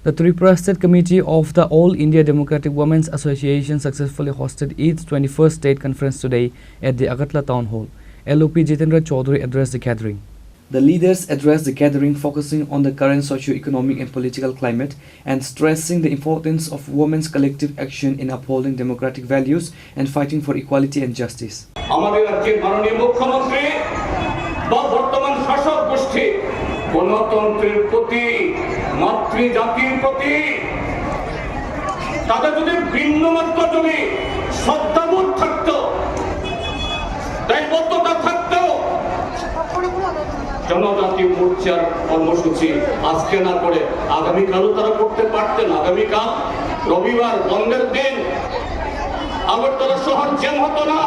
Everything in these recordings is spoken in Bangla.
The Tripura State Committee of the All India Democratic Women's Association successfully hosted its 21st State Conference today at the Agartala Town Hall. LOP Jitendra Chaudhary addressed the gathering. The leaders addressed the gathering focusing on the current socio-economic and political climate and stressing the importance of women's collective action in upholding democratic values and fighting for equality and justice. আমাদের রাজ্যের মাননীয় মুখ্যমন্ত্রী বা বর্তমান শাসক গোষ্ঠী গণতন্ত্রের প্রতি মাতৃজাতির প্রতি তাদের যদি ভিন্নমাত্র যদি শ্রদ্ধাবোধ থাকতো দায়বদ্ধতা থাকতো জনজাতি মোর্চার কর্মসূচি আজকে না করে আগামীকালও তারা করতে পারতেন। আগামীকাল রবিবার বন্ধের দিন আগরতলা শহর জ্যাম হতো না।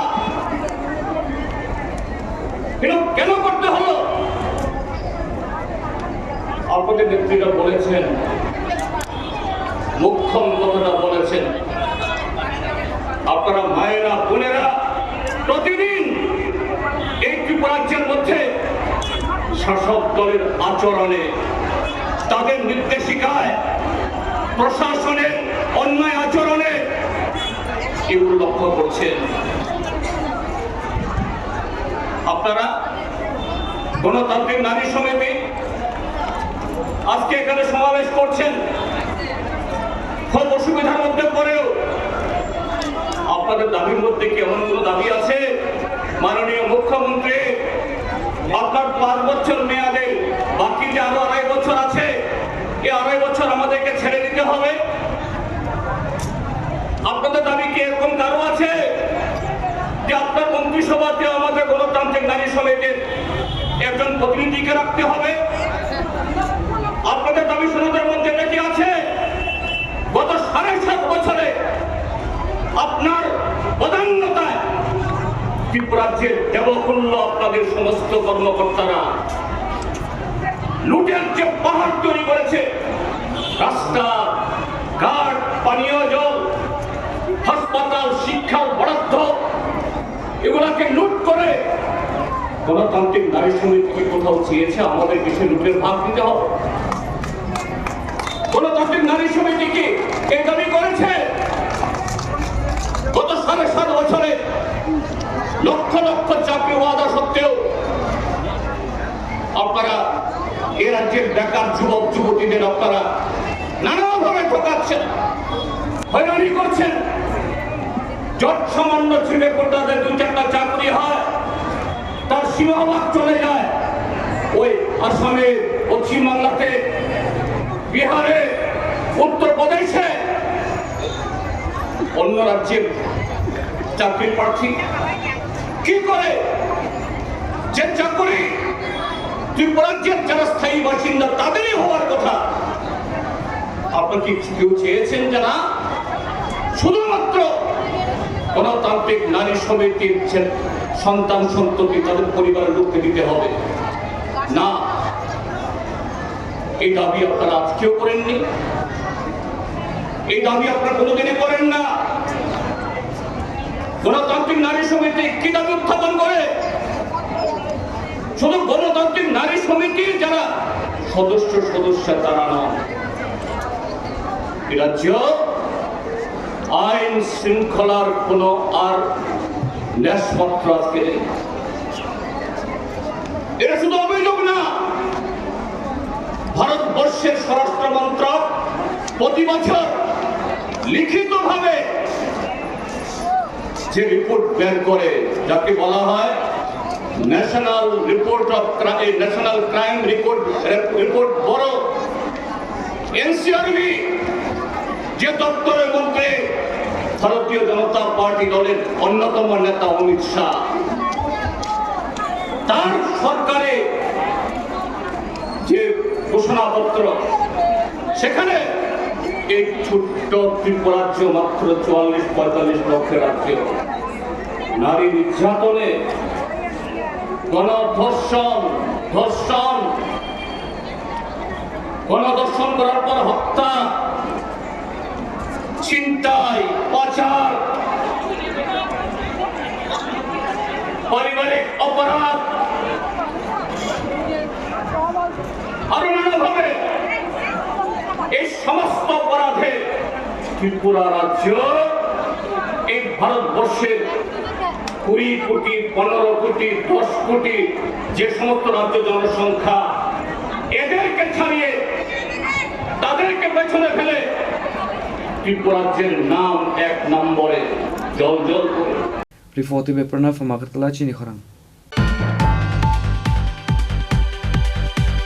কেন করতে হলো? আপনাদের নেত্রীরা বলেছেন, মুখ্যমন্ত্রী কথাটা বলেছেন, আপনারা মায়েরা বোনেরা প্রতিদিন এই ত্রিপুরা রাজ্যের মধ্যে শাসক দলের আচরণে তাদের নির্দেশিকায় প্রশাসনের অন্যায় আচরণে এগুলো লক্ষ্য করছেন। আপনারা গণতান্ত্রিক নারী সমিতি আজকে এখানে সমাবেশ করছেন, খুব অসুবিধার মধ্যে পড়েও আপনাদের দাবির মধ্যে কি এমন কোনো দাবি আছে? মাননীয় মুখ্যমন্ত্রী, আপনার 5 বছর মেয়াদে বাকি যে আরো 2.5 বছর আছে, এই 2.5 বছর আমাদেরকে ছেড়ে দিতে হবে। আপনাদের দাবি কি এরকম কারো আছে যে আপনার মন্ত্রিসভাতে আমাদের গণতান্ত্রিক নারী সমিতির একজন প্রতিনিধিকে রাখতে হবে? আপনাদের দাবি শুরুদের মধ্যে কি আছে? গত 7.5 বছরে আপনার প্রধানতায় ত্রিপুরা রাজ্যের দেবকুল্য আপনাদের সমস্ত কর্মকর্তারা লুটের যে পাহাড় তৈরি করেছে, রাস্তা ঘাট, পানীয় জল, হাসপাতাল, শিক্ষার বরাদ্দ, এগুলাকে লুট করে গণতান্ত্রিক নারী সমিতিকে কোথাও চেয়েছে আমাদের কিছু লুটের ভাগ দিতে হবে? গণতান্ত্রিক নারী সমিতি কি এই দাবি করেছে? গত 7.5 বছরে লক্ষ লক্ষ চাকরি ওয়াদা সত্ত্বেও আপনারা এ রাজ্যের বেকার যুবক যুবতীদের আপনারা নানাভাবে ঠকাচ্ছেন, হয়রানি করছেন। যত সামান্য ছেলে কোটাদের 2-4টা চাকরি হয়, তার সীমাভাগ চলে যায় ওই আসামে, পশ্চিমবাংলাতে, বিহারে, উত্তরপ্রদেশে। অন্য রাজ্যের চাকরি প্রার্থী কি করে? যে চাকরি ত্রিপুরা রাজ্যের যারা স্থায়ী বাসিন্দা তাদেরই হওয়ার কথা, আপনার কি কেউ চেয়েছেন যে না শুধুমাত্র গণতান্ত্রিক নারী সমিতির সন্তান সন্ততি তাদের পরিবারের লোককে দিতে হবে? না, এই দাবি আপনারা আজকেও করেননি, এই দাবি আপনারা কোনোদিনই করেন না। গণতান্ত্রিক নারী সমিতি কি দাবি উত্থাপন করে? শুধু গণতান্ত্রিক নারী সমিতির যারা সদস্য তারা নয়, এ রাজ্য আইন শৃঙ্খলার কোন আর ন্যাসপত্র আজকে নেই। এটা শুধু অভিযোগ না, ভারতবর্ষের স্বরাষ্ট্র মন্ত্রক প্রতি বছর লিখিতভাবে যে রিপোর্ট বের করে, যাকে বলা হয় national crime report bureau, NCRB, যে দপ্তরের মধ্যে ভারতীয় জনতা পার্টি দলের অন্যতম নেতা অমিত শাহ, তার সরকারে যে ঘোষণাপত্র, সেখানে এই ছোট্ট ত্রিপুরা রাজ্য মাত্র 44-45 লক্ষের রাজ্য নারী নির্যাতনে, গণধর্ষণ করার পর হত্যা, ছিনতাই, পাচার, পারিবারিক অপরাধ, আরো নানাভাবে এই সমস্ত অপরাধে ত্রিপুরা রাজ্য এই ভারতবর্ষের 20 কোটি 15 কোটি 10 কোটি যে সমস্ত রাজ্য জনসংখ্যা এদেরকে ছাড়িয়ে তাদেরকে পেছনে ফেলে ত্রিপুরা রাজ্যের নাম 1 নম্বরে জল করে। Reporting by Pranav from Agartala, Chini Khorang.